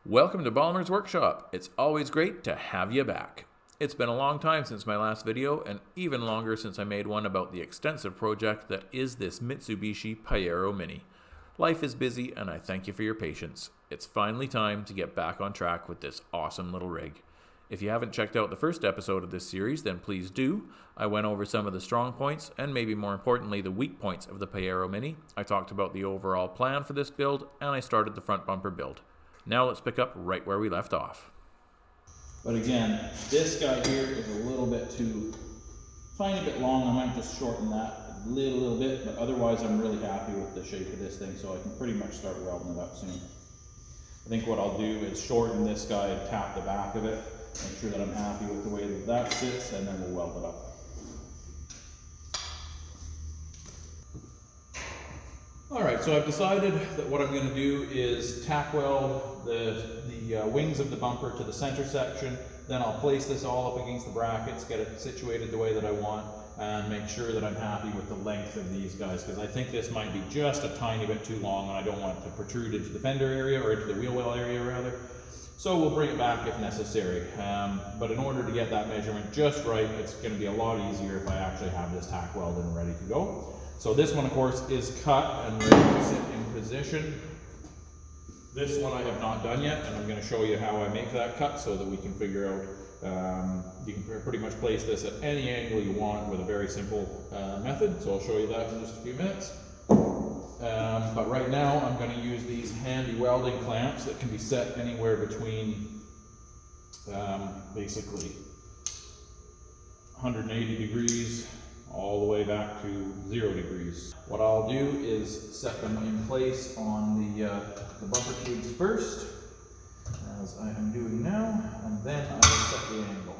Welcome to Balmer's Workshop. It's always great to have you back. It's been a long time since my last video, and even longer since I made one about the extensive project that is this Mitsubishi Pajero Mini. Life is busy, and I thank you for your patience. It's finally time to get back on track with this awesome little rig. If you haven't checked out the first episode of this series, then please do. I went over some of the strong points, and maybe more importantly, the weak points of the Pajero Mini. I talked about the overall plan for this build, and I started the front bumper build. Now let's pick up right where we left off. But again, this guy here is a little bit too, tiny bit long. I might just shorten that a little bit, but otherwise I'm really happy with the shape of this thing, so I can pretty much start welding it up soon. I think what I'll do is shorten this guy and tap the back of it, make sure that I'm happy with the way that that sits, and then we'll weld it up. Alright, so I've decided that what I'm going to do is tack weld the wings of the bumper to the center section. Then I'll place this all up against the brackets, get it situated the way that I want, and make sure that I'm happy with the length of these guys, because I think this might be just a tiny bit too long and I don't want it to protrude into the fender area, or into the wheel well area rather. So we'll bring it back if necessary. But in order to get that measurement just right, it's going to be a lot easier if I actually have this tack welded and ready to go. So this one, of course, is cut and ready to sit in position. This one I have not done yet, and I'm going to show you how I make that cut so that we can figure out, you can pretty much place this at any angle you want with a very simple method. So I'll show you that in just a few minutes. But right now I'm going to use these handy welding clamps that can be set anywhere between basically 180 degrees all the way back to 0 degrees. What I'll do is set them in place on the bumper tubes first, as I am doing now, and then I will set the angle.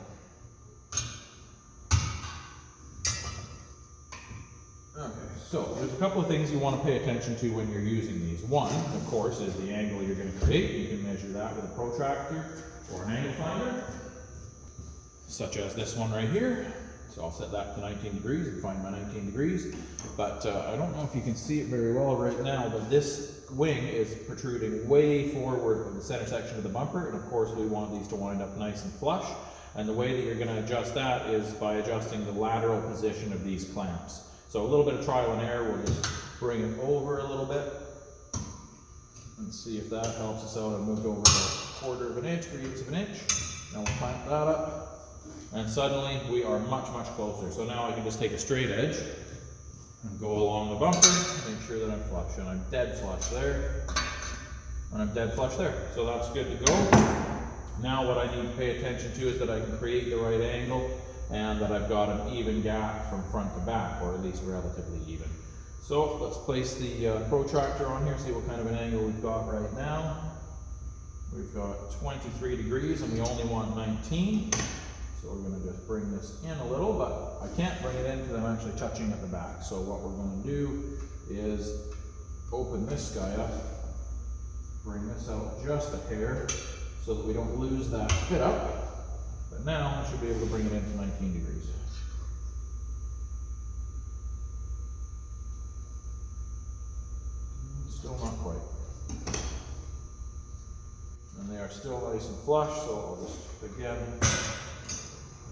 Okay, so there's a couple of things you want to pay attention to when you're using these. One, of course, is the angle you're going to create. You can measure that with a protractor or an angle finder, such as this one right here. So I'll set that to 19 degrees and find my 19 degrees. But I don't know if you can see it very well right now, but this wing is protruding way forward from the center section of the bumper. And of course, we want these to wind up nice and flush. And the way that you're going to adjust that is by adjusting the lateral position of these clamps. So a little bit of trial and error. We'll just bring it over a little bit and see if that helps us out. I moved over about 1/4 of an inch, 3/8 of an inch. Now we'll clamp that up. And suddenly we are much, much closer. So now I can just take a straight edge and go along the bumper, make sure that I'm flush. And I'm dead flush there. And I'm dead flush there. So that's good to go. Now what I need to pay attention to is that I can create the right angle and that I've got an even gap from front to back, or at least relatively even. So let's place the protractor on here, see what kind of an angle we've got right now. We've got 23 degrees and we only want 19. So we're going to just bring this in a little, but I can't bring it in because I'm actually touching at the back. So what we're going to do is open this guy up, bring this out just a hair so that we don't lose that fit up. But now I should be able to bring it into 19 degrees. Still not quite. And they are still nice and flush, so I'll just again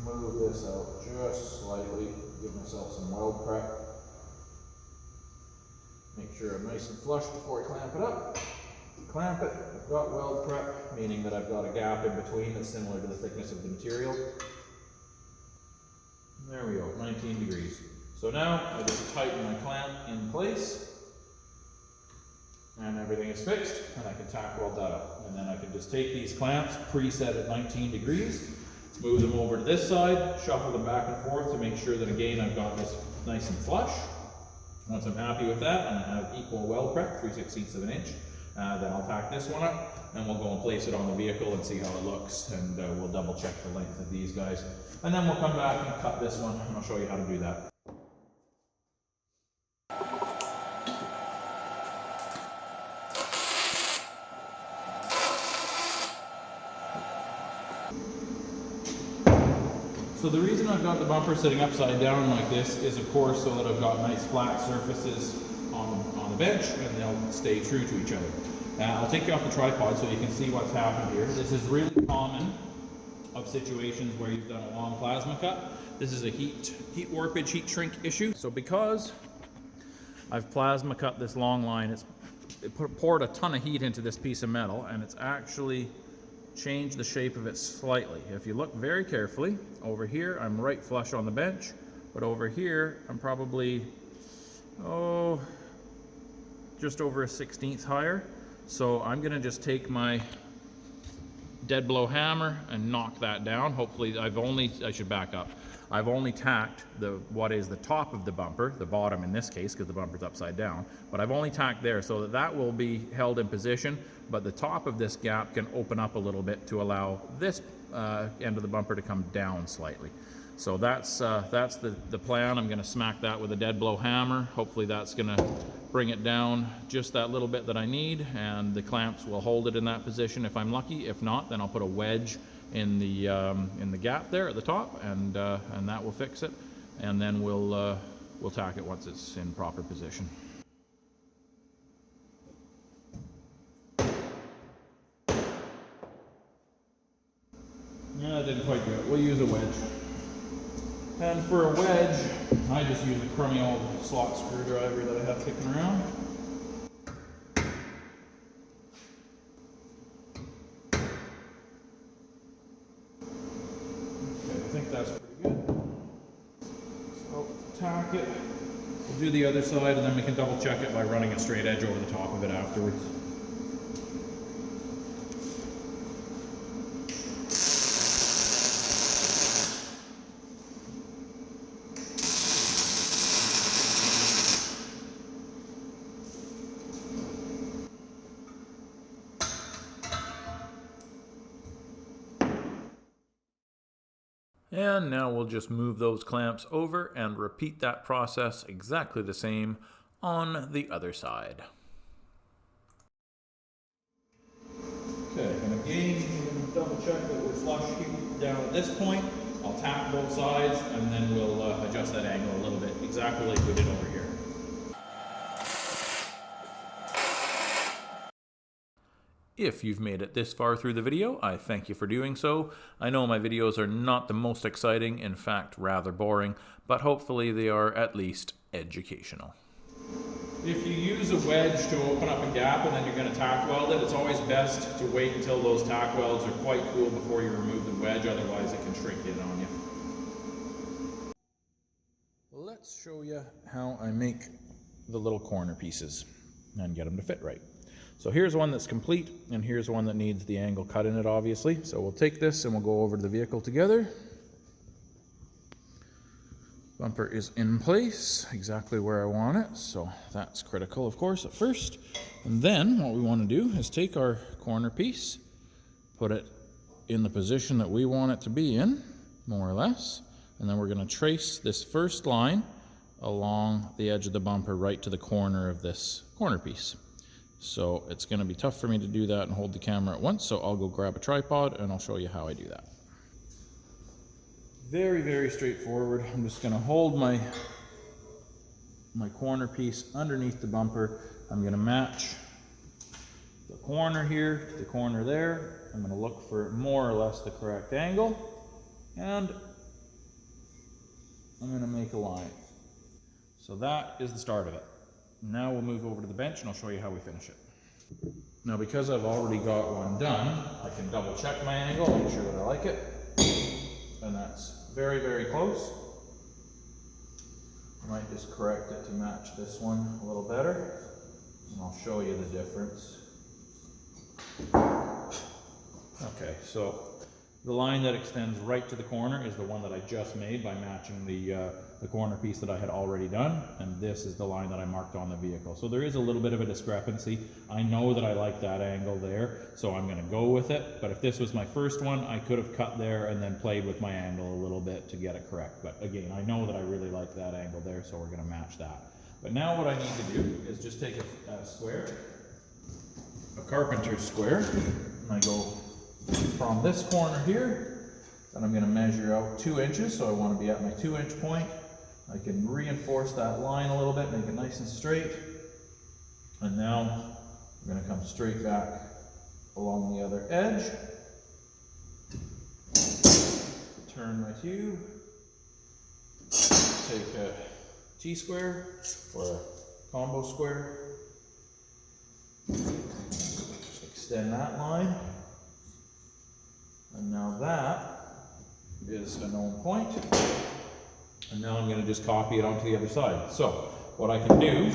move this out just slightly, give myself some weld prep. Make sure I'm nice and flush before I clamp it up. Clamp it, I've got weld prep, meaning that I've got a gap in between that's similar to the thickness of the material. There we go, 19 degrees. So now I just tighten my clamp in place, and everything is fixed, and I can tack weld that up. And then I can just take these clamps, preset at 19 degrees, move them over to this side, shuffle them back and forth to make sure that again I've got this nice and flush. Once I'm happy with that and I have equal weld prep, 3/16 of an inch, then I'll tack this one up and we'll go and place it on the vehicle and see how it looks, and we'll double check the length of these guys. And then we'll come back and cut this one and I'll show you how to do that. So the reason I've got the bumper sitting upside down like this is, of course, so that I've got nice flat surfaces on the the bench, and they'll stay true to each other. I'll take you off the tripod so you can see what's happened here. This is really common of situations where you've done a long plasma cut. This is a heat warpage, heat shrink issue. So because I've plasma cut this long line, it poured a ton of heat into this piece of metal, and it's actually changed the shape of it slightly. If you look very carefully, over here I'm right flush on the bench, but over here I'm probably, just over a 1/16 higher. So I'm gonna just take my dead blow hammer and knock that down. Hopefully I should back up. I've only tacked what is the top of the bumper, the bottom in this case, because the bumper's upside down, but I've only tacked there so that will be held in position, but the top of this gap can open up a little bit to allow this end of the bumper to come down slightly. So that's the plan. I'm gonna smack that with a dead blow hammer. Hopefully that's gonna bring it down just that little bit that I need, and the clamps will hold it in that position if I'm lucky. If not, then I'll put a wedge in the gap there at the top, and that will fix it, and then we'll tack it once it's in proper position. Yeah, I didn't quite do it. We'll use a wedge. And for a wedge, I just use a crummy old slot screwdriver that I have kicking around. Okay, I think that's pretty good. So tack it. We'll do the other side, and then we can double check it by running a straight edge over the top of it afterwards. And now we'll just move those clamps over and repeat that process exactly the same on the other side. Okay, and again, double check that we're flush down at this point. I'll tack both sides, and then we'll adjust that angle a little bit, exactly like we did over here. If you've made it this far through the video, I thank you for doing so. I know my videos are not the most exciting, in fact rather boring, but hopefully they are at least educational. If you use a wedge to open up a gap and then you're going to tack weld it, it's always best to wait until those tack welds are quite cool before you remove the wedge, otherwise it can shrink in on you. Let's show you how I make the little corner pieces and get them to fit right. So here's one that's complete, and here's one that needs the angle cut in it, obviously. So we'll take this and we'll go over to the vehicle together. Bumper is in place, exactly where I want it, so that's critical, of course, at first. And then what we want to do is take our corner piece, put it in the position that we want it to be in, more or less, and then we're going to trace this first line along the edge of the bumper right to the corner of this corner piece. So it's going to be tough for me to do that and hold the camera at once, so I'll go grab a tripod and I'll show you how I do that. Very, very straightforward. I'm just going to hold my corner piece underneath the bumper. I'm going to match the corner here to the corner there. I'm going to look for more or less the correct angle, and I'm going to make a line. So that is the start of it. Now we'll move over to the bench and I'll show you how we finish it. Now because I've already got one done, I can double check my angle, make sure that I like it. And that's very, very close. I might just correct it to match this one a little better, and I'll show you the difference. Okay, so the line that extends right to the corner is the one that I just made by matching the corner piece that I had already done, and this is the line that I marked on the vehicle. So there is a little bit of a discrepancy. I know that I like that angle there, so I'm going to go with it, but if this was my first one, I could have cut there and then played with my angle a little bit to get it correct. But again, I know that I really like that angle there, so we're going to match that. But now what I need to do is just take a square, a carpenter's square, and I go from this corner here, and I'm going to measure out 2 inches, so I want to be at my 2-inch point. I can reinforce that line a little bit, make it nice and straight, And now I'm going to come straight back along the other edge, turn my tube, take a T-square or a combo square, extend that line, and now that is a known point, and now I'm going to just copy it onto the other side. So what I can do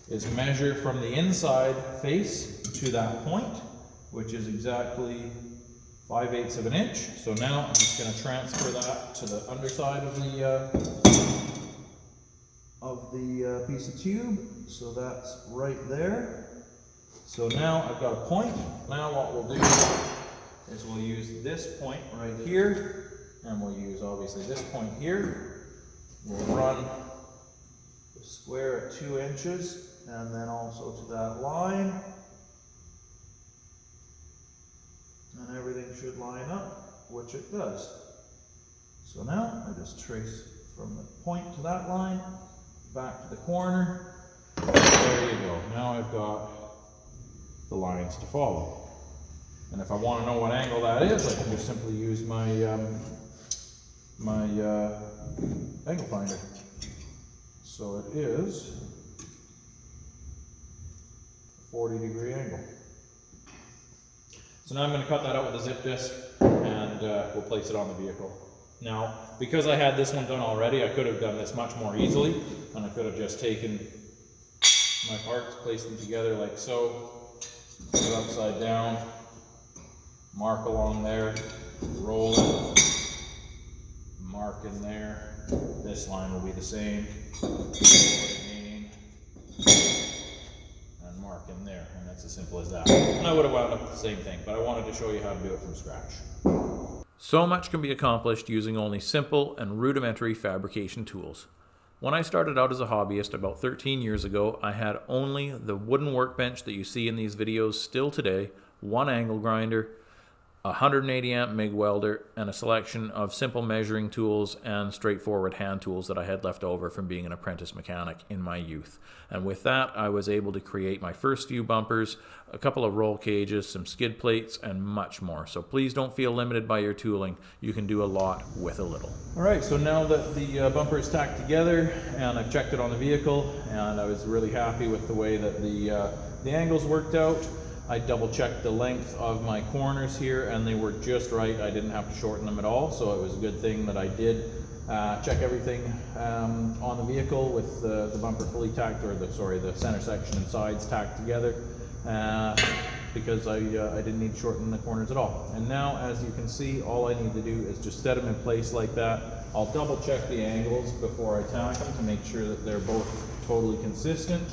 is measure from the inside face to that point, which is exactly 5/8 of an inch. So now I'm just going to transfer that to the underside of the piece of tube. So that's right there. So now I've got a point. Now what we'll do is we'll use this point right here, and we'll use obviously this point here. We'll run the square at 2 inches, and then also to that line. And everything should line up, which it does. So now I just trace from the point to that line, back to the corner. There you go. Now I've got the lines to follow. And if I want to know what angle that is, I can just simply use my angle finder. So it is a 40-degree angle. So now I'm going to cut that out with a zip disc, and we'll place it on the vehicle. Now, because I had this one done already, I could have done this much more easily, and I could have just taken my parts, placed them together like so, put it upside down, mark along there, roll it, mark in there. This line will be the same, roll it again, and mark in there, and that's as simple as that. And I would have wound up with the same thing, but I wanted to show you how to do it from scratch. So much can be accomplished using only simple and rudimentary fabrication tools. When I started out as a hobbyist about 13 years ago, I had only the wooden workbench that you see in these videos still today, one angle grinder, a 180 amp MIG welder, and a selection of simple measuring tools and straightforward hand tools that I had left over from being an apprentice mechanic in my youth. And with that, I was able to create my first few bumpers, a couple of roll cages, some skid plates, and much more. So please don't feel limited by your tooling. You can do a lot with a little. All right, so now that the bumper is tacked together and I've checked it on the vehicle, and I was really happy with the way that the angles worked out. I double checked the length of my corners here, and they were just right. I didn't have to shorten them at all, so it was a good thing that I did check everything on the vehicle with the bumper fully tacked, or the center section and sides tacked together, because I didn't need to shorten the corners at all. And now, as you can see, all I need to do is just set them in place like that. I'll double check the angles before I tack them to make sure that they're both totally consistent.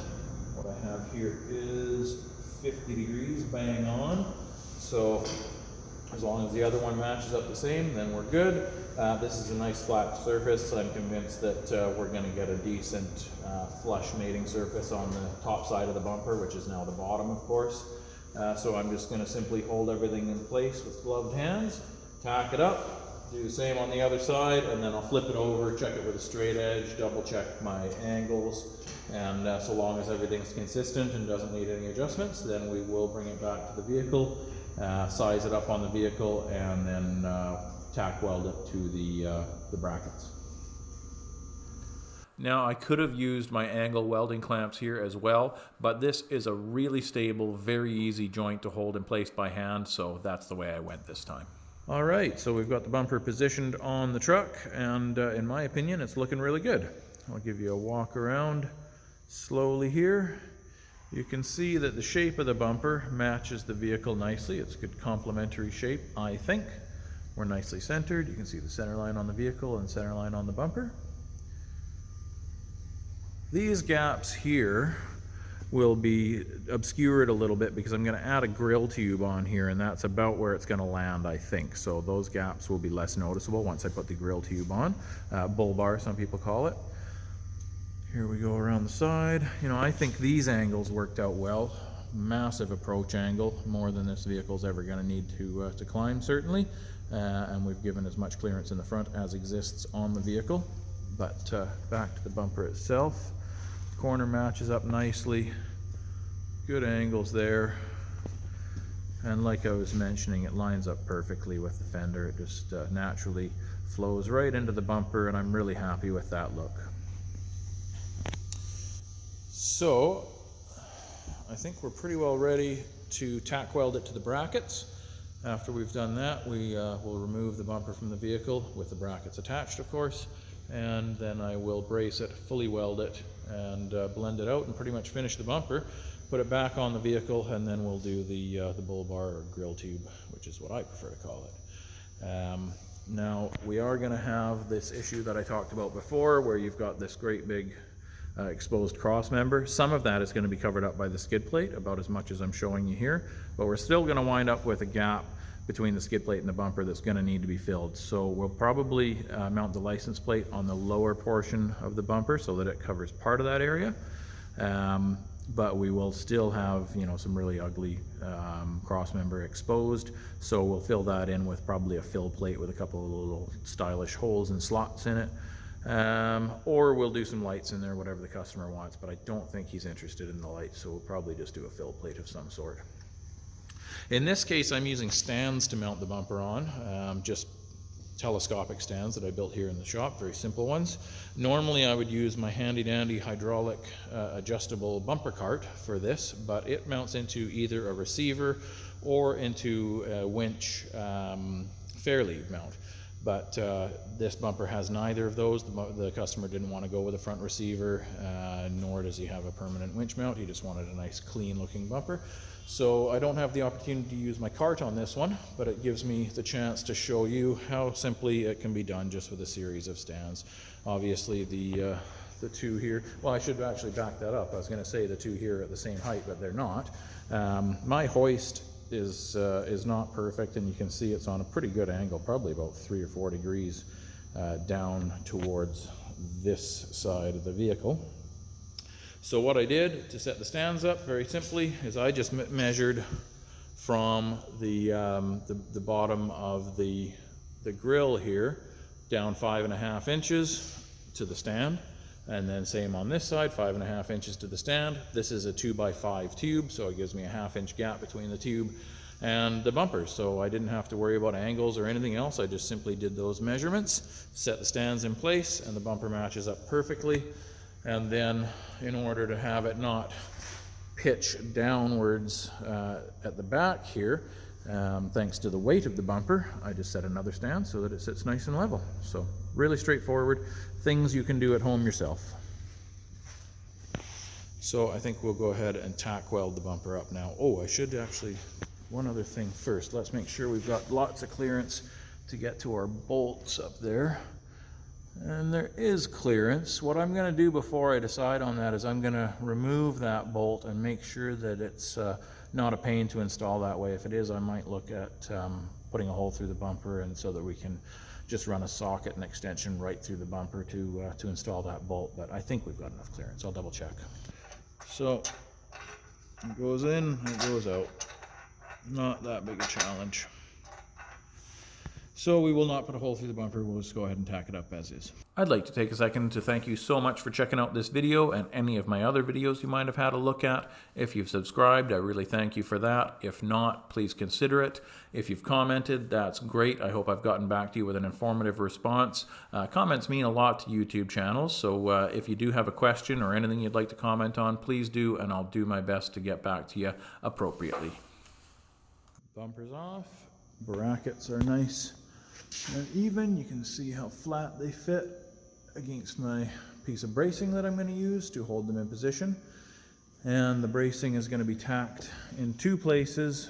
What I have here is 50 degrees bang on, so as long as the other one matches up the same, then we're good. This is a nice flat surface. I'm convinced that we're going to get a decent flush mating surface on the top side of the bumper, which is now the bottom, of course. So I'm just going to simply hold everything in place with gloved hands, tack it up, do the same on the other side, and then I'll flip it over, check it with a straight edge, double check my angles. And so long as everything's consistent and doesn't need any adjustments, then we will bring it back to the vehicle, size it up on the vehicle, and then tack weld it to the brackets. Now I could have used my angle welding clamps here as well, but this is a really stable, very easy joint to hold in place by hand, so that's the way I went this time. All right, so we've got the bumper positioned on the truck, and in my opinion, it's looking really good. I'll give you a walk around slowly here. You can see that the shape of the bumper matches the vehicle nicely. It's a good complementary shape, I think. We're nicely centered. You can see the center line on the vehicle and center line on the bumper. These gaps here will be obscured a little bit because I'm going to add a grill tube on here, and that's about where it's going to land, I think. So those gaps will be less noticeable once I put the grill tube on. Bull bar, some people call it. Here we go around the side. You know, I think these angles worked out well. Massive approach angle, more than this vehicle's ever going to need to climb, certainly. And we've given as much clearance in the front as exists on the vehicle. But back to the bumper itself. Corner matches up nicely. good angles there. And like I was mentioning, it lines up perfectly with the fender. It just naturally flows right into the bumper, and I'm really happy with that look. So I think we're pretty well ready to tack weld it to the brackets. After we've done that, we will remove the bumper from the vehicle with the brackets attached, of course, and then I will brace it, fully weld it, and blend it out and pretty much finish the bumper. Put it back on the vehicle, and then we'll do the bull bar or grill tube, which is what I prefer to call it. Now we are going to have this issue that I talked about before, where you've got this great big exposed cross member. Some of that is going to be covered up by the skid plate, about as much as I'm showing you here, but we're still going to wind up with a gap between the skid plate and the bumper that's going to need to be filled. So we'll probably mount the license plate on the lower portion of the bumper so that it covers part of that area. But we will still have, you know, some really ugly cross member exposed. So we'll fill that in with probably a fill plate with a couple of little stylish holes and slots in it. Or we'll do some lights in there, whatever the customer wants, but I don't think he's interested in the lights, so we'll probably just do a fill plate of some sort. In this case, I'm using stands to mount the bumper on, just telescopic stands that I built here in the shop, very simple ones. Normally I would use my handy dandy hydraulic adjustable bumper cart for this, but it mounts into either a receiver or into a winch fairlead mount. But this bumper has neither of those. The customer didn't want to go with a front receiver, nor does he have a permanent winch mount. He just wanted a nice clean looking bumper. So I don't have the opportunity to use my cart on this one, but it gives me the chance to show you how simply it can be done just with a series of stands. Obviously the two here, well, I should actually back that up. I was going to say the two here are at the same height, but they're not. My hoist is not perfect, and you can see it's on a pretty good angle, probably about 3 or 4 degrees down towards this side of the vehicle. So what I did to set the stands up, very simply, is I just measured from the bottom of the grill here down 5.5 inches to the stand, and then same on this side, 5.5 inches to the stand. This is a 2x5 tube, so it gives me a 1/2 inch gap between the tube and the bumper, so I didn't have to worry about angles or anything else. I just simply did those measurements, set the stands in place, and the bumper matches up perfectly. And then, in order to have it not pitch downwards at the back here, thanks to the weight of the bumper, I just set another stand so that it sits nice and level. So really straightforward, things you can do at home yourself. So I think we'll go ahead and tack weld the bumper up now. Oh, I should actually, one other thing first. Let's make sure we've got lots of clearance to get to our bolts up there. And there is clearance. What I'm going to do before I decide on that is I'm going to remove that bolt and make sure that it's not a pain to install that way. If it is, I might look at putting a hole through the bumper, and so that we can just run a socket and extension right through the bumper to install that bolt. But I think we've got enough clearance. I'll double check. So it goes in, it goes out. Not that big a challenge. So we will not put a hole through the bumper, we'll just go ahead and tack it up as is. I'd like to take a second to thank you so much for checking out this video and any of my other videos you might have had a look at. If you've subscribed, I really thank you for that. If not, please consider it. If you've commented, that's great. I hope I've gotten back to you with an informative response. Comments mean a lot to YouTube channels, so if you do have a question or anything you'd like to comment on, please do, and I'll do my best to get back to you appropriately. Bumper's off, brackets are nice and even. You can see how flat they fit against my piece of bracing that I'm going to use to hold them in position. And the bracing is going to be tacked in 2 places,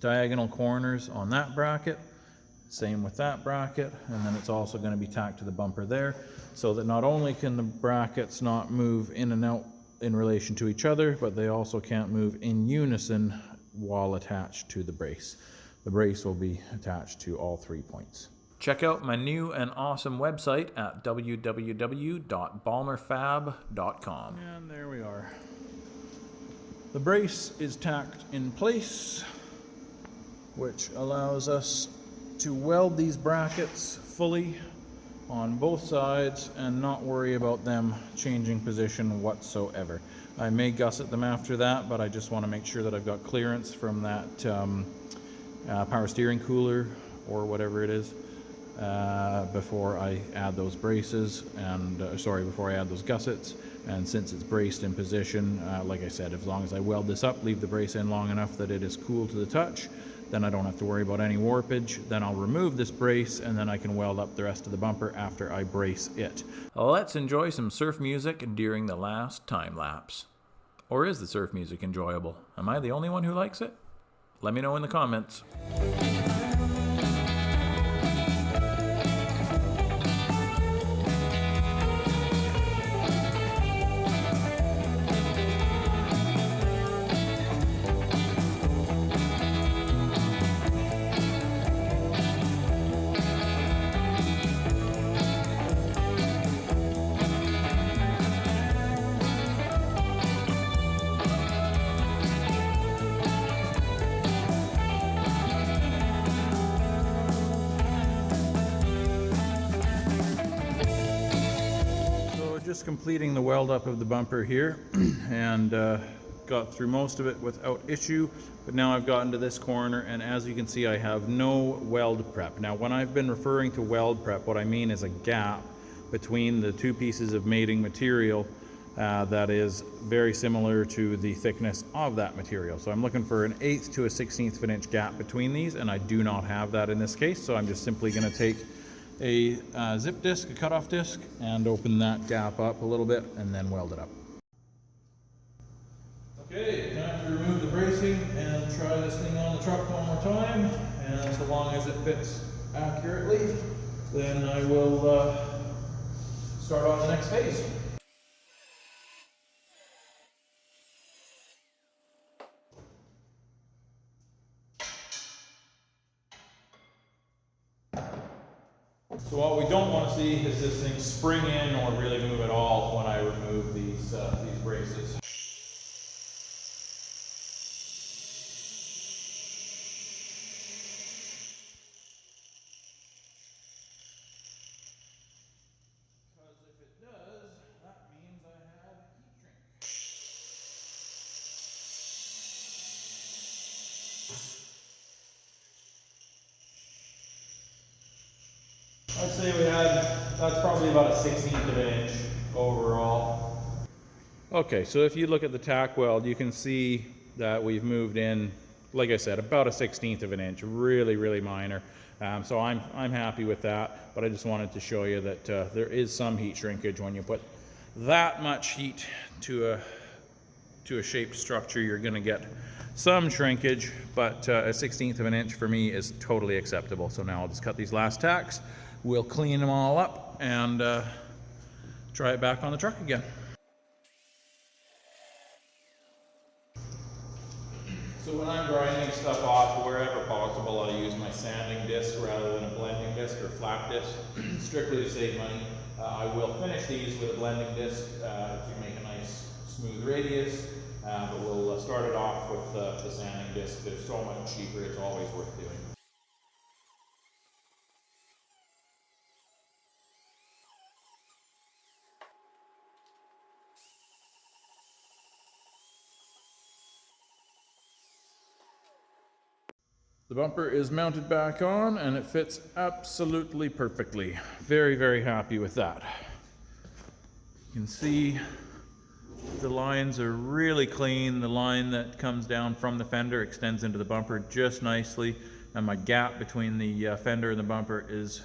diagonal corners on that bracket, same with that bracket, and then it's also going to be tacked to the bumper there, so that not only can the brackets not move in and out in relation to each other, but they also can't move in unison while attached to the brace. The brace will be attached to all 3 points. Check out my new and awesome website at www.balmerfab.com. And there we are. The brace is tacked in place, which allows us to weld these brackets fully on both sides and not worry about them changing position whatsoever. I may gusset them after that, but I just want to make sure that I've got clearance from that power steering cooler or whatever it is before I add those braces and before I add those gussets. And since it's braced in position, like I said, as long as I weld this up, leave the brace in long enough that it is cool to the touch, then I don't have to worry about any warpage. Then I'll remove this brace and then I can weld up the rest of the bumper after I brace it. Let's enjoy some surf music during the last time lapse. Or is the surf music enjoyable? Am I the only one who likes it? Let me know in the comments. Just completing the weld up of the bumper here and got through most of it without issue, but now I've gotten to this corner and as you can see I have no weld prep. Now when I've been referring to weld prep, what I mean is a gap between the two pieces of mating material that is very similar to the thickness of that material. So I'm looking for an 1/8 to a 1/16 of an inch gap between these, and I do not have that in this case, so I'm just simply going to take a zip disc, a cutoff disc, and open that gap up a little bit and then weld it up. Okay, time to remove the bracing and try this thing on the truck one more time, and so long as it fits accurately, then I will start on the next phase. So what we don't want to see is this thing spring in or really move at all when I remove these braces. Because if it does, that means I have heat shrink. I'd say that's probably about a 1/16 of an inch overall. Okay, so if you look at the tack weld, you can see that we've moved in, like I said, about a 1/16 of an inch, really, really minor. So I'm happy with that, but I just wanted to show you that there is some heat shrinkage when you put that much heat to a shaped structure. You're going to get some shrinkage, but a 1/16 of an inch for me is totally acceptable. So now I'll just cut these last tacks. We'll clean them all up and try it back on the truck again. So when I'm grinding stuff off, wherever possible, I'll use my sanding disc rather than a blending disc or flat disc, strictly to save money. I will finish these with a blending disc to make a nice smooth radius, but we'll start it off with the sanding disc. They're so much cheaper, it's always worth doing. The bumper is mounted back on and it fits absolutely perfectly. Very, very happy with that. You can see the lines are really clean. The line that comes down from the fender extends into the bumper just nicely, and my gap between the fender and the bumper is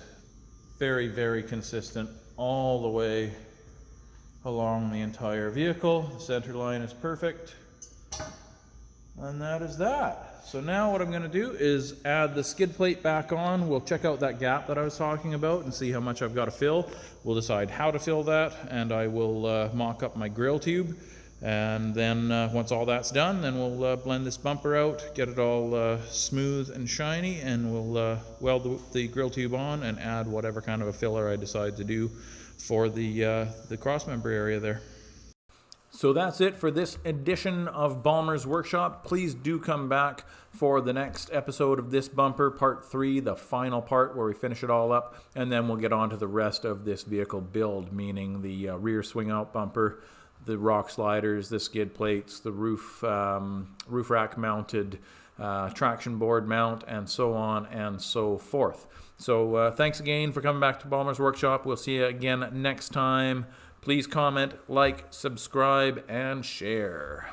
very, very consistent all the way along the entire vehicle. The center line is perfect, and that is that. So now what I'm going to do is add the skid plate back on. We'll check out that gap that I was talking about and see how much I've got to fill. We'll decide how to fill that, and I will mock up my grill tube. And then once all that's done, then we'll blend this bumper out, get it all smooth and shiny, and we'll weld the grill tube on and add whatever kind of a filler I decide to do for the crossmember area there. So that's it for this edition of Balmer's Workshop. Please do come back for the next episode of this bumper, part 3, the final part where we finish it all up, and then we'll get on to the rest of this vehicle build, meaning the rear swing out bumper, the rock sliders, the skid plates, the roof rack mounted traction board mount, and so on and so forth. So thanks again for coming back to Balmer's Workshop. We'll see you again next time. Please comment, like, subscribe, and share.